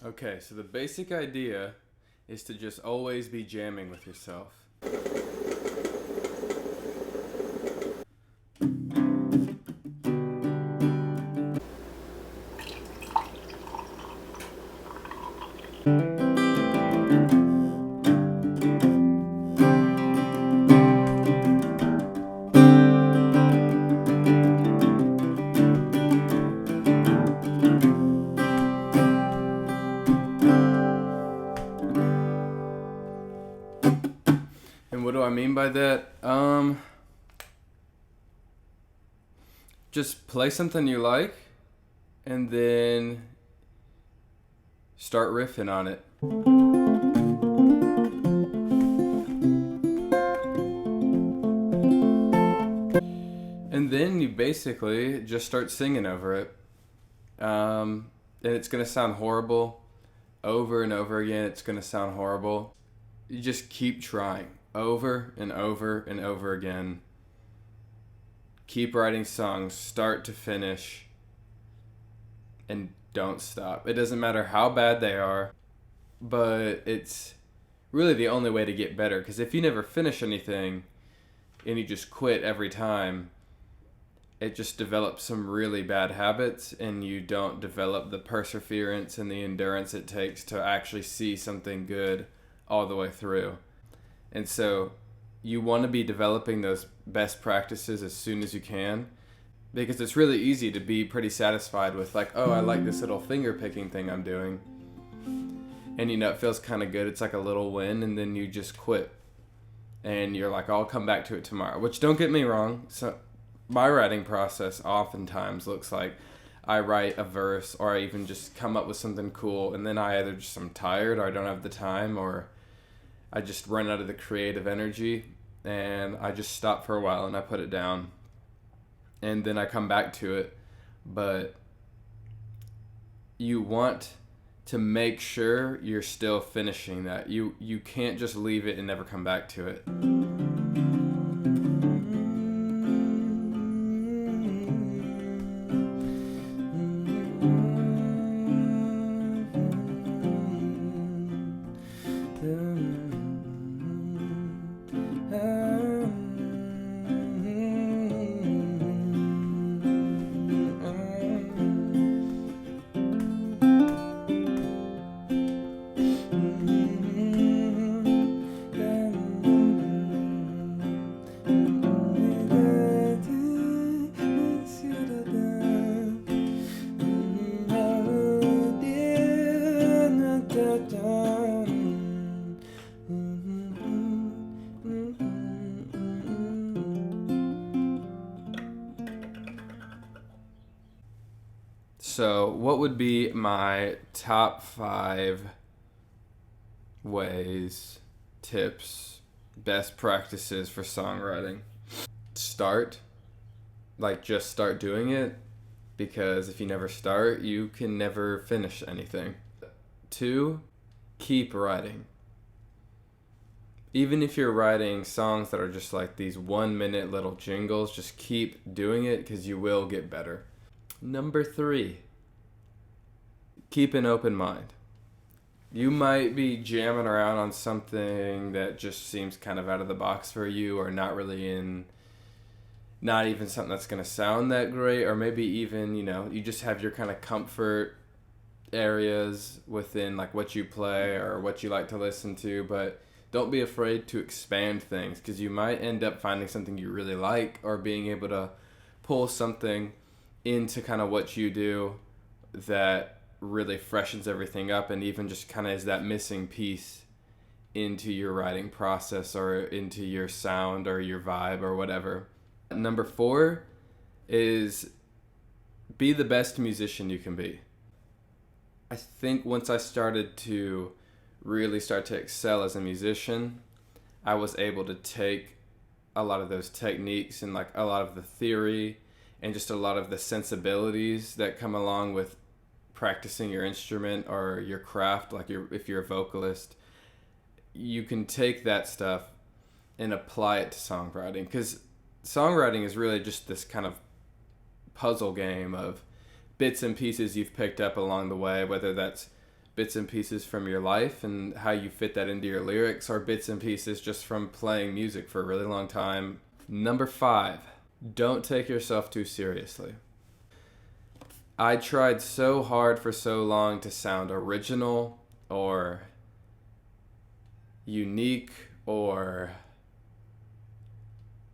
Okay, so the basic idea is to just always be jamming with yourself. And what do I mean by that? Just play something you like and then start riffing on it. And then you basically just start singing over it. And it's going to sound horrible over and over again. It's going to sound horrible. You just keep trying over and over and over again. Keep writing songs, start to finish, and don't stop. It doesn't matter how bad they are, but it's really the only way to get better. Because if you never finish anything and you just quit every time, it just develops some really bad habits, and you don't develop the perseverance and the endurance it takes to actually see something good all the way through. And so you want to be developing those best practices as soon as you can, because it's really easy to be pretty satisfied with, like, oh, I like this little finger picking thing I'm doing, and it feels kind of good. It's like a little win, and then you just quit and you're like, I'll come back to it tomorrow. Which, don't get me wrong, so my writing process oftentimes looks like I write a verse, or I even just come up with something cool, and then I either just am tired, or I don't have the time, or I just run out of the creative energy, and I just stop for a while and I put it down, and then I come back to it. But you want to make sure you're still finishing that. You can't just leave it and never come back to it. So, what would be my top 5 ways, tips, best practices for songwriting? Start. Just start doing it, because if you never start, you can never finish anything. 2, keep writing. Even if you're writing songs that are just like these 1-minute little jingles, just keep doing it, because you will get better. Number 3, keep an open mind. You might be jamming around on something that just seems kind of out of the box for you, or not even something that's going to sound that great, or maybe even, you just have your kind of comfort areas within like what you play or what you like to listen to. But don't be afraid to expand things, because you might end up finding something you really like, or being able to pull something into kind of what you do that really freshens everything up, and even just kind of is that missing piece into your writing process, or into your sound or your vibe or whatever. Number 4 is be the best musician you can be. I think once I started to really start to excel as a musician, I was able to take a lot of those techniques and like a lot of the theory and just a lot of the sensibilities that come along with practicing your instrument or your craft. If you're a vocalist, you can take that stuff and apply it to songwriting, because songwriting is really just this kind of puzzle game of bits and pieces you've picked up along the way, whether that's bits and pieces from your life and how you fit that into your lyrics, or bits and pieces just from playing music for a really long time. Number 5, don't take yourself too seriously. I tried so hard for so long to sound original or unique or,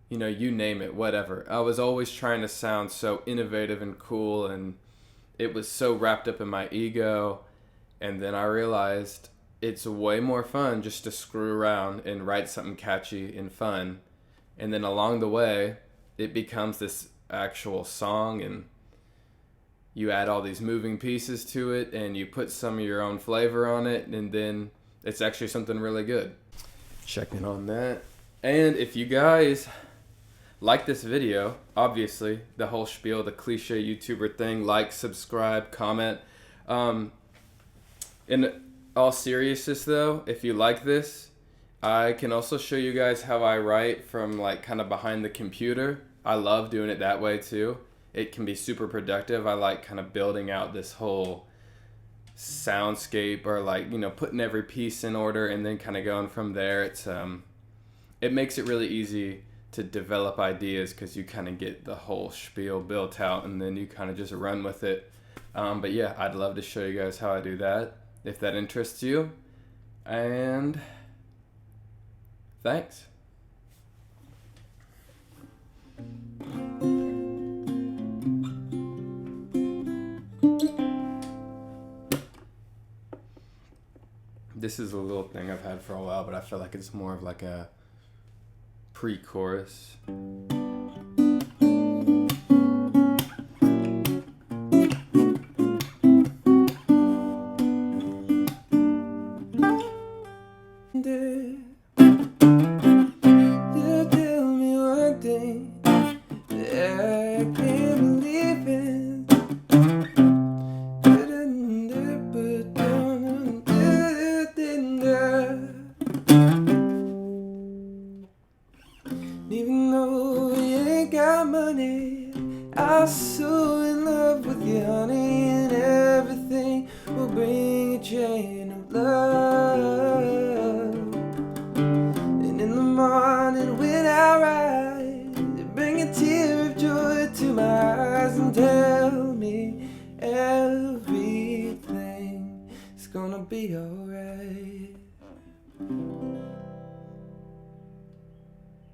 you know, you name it, whatever. I was always trying to sound so innovative and cool, and it was so wrapped up in my ego. And then I realized it's way more fun just to screw around and write something catchy and fun. And then along the way, it becomes this actual song, and you add all these moving pieces to it, and you put some of your own flavor on it, and then it's actually something really good. Checking on that. And if you guys like this video, obviously, the whole spiel, the cliche YouTuber thing, like, subscribe, comment. In all seriousness though, if you like this, I can also show you guys how I write from like kind of behind the computer. I love doing it that way too. It can be super productive. I like kind of building out this whole soundscape, or like, you know, putting every piece in order and then kind of going from there. It makes it really easy to develop ideas because you kind of get the whole spiel built out and then you kind of just run with it. But yeah, I'd love to show you guys how I do that if that interests you. And thanks. This is a little thing I've had for a while, but I feel like it's more of like a pre-chorus. Even though we ain't got money, I'm so in love with you, honey, and everything will bring a chain of love. And in the morning when I rise, bring a tear of joy to my eyes and tell me everything is gonna be alright.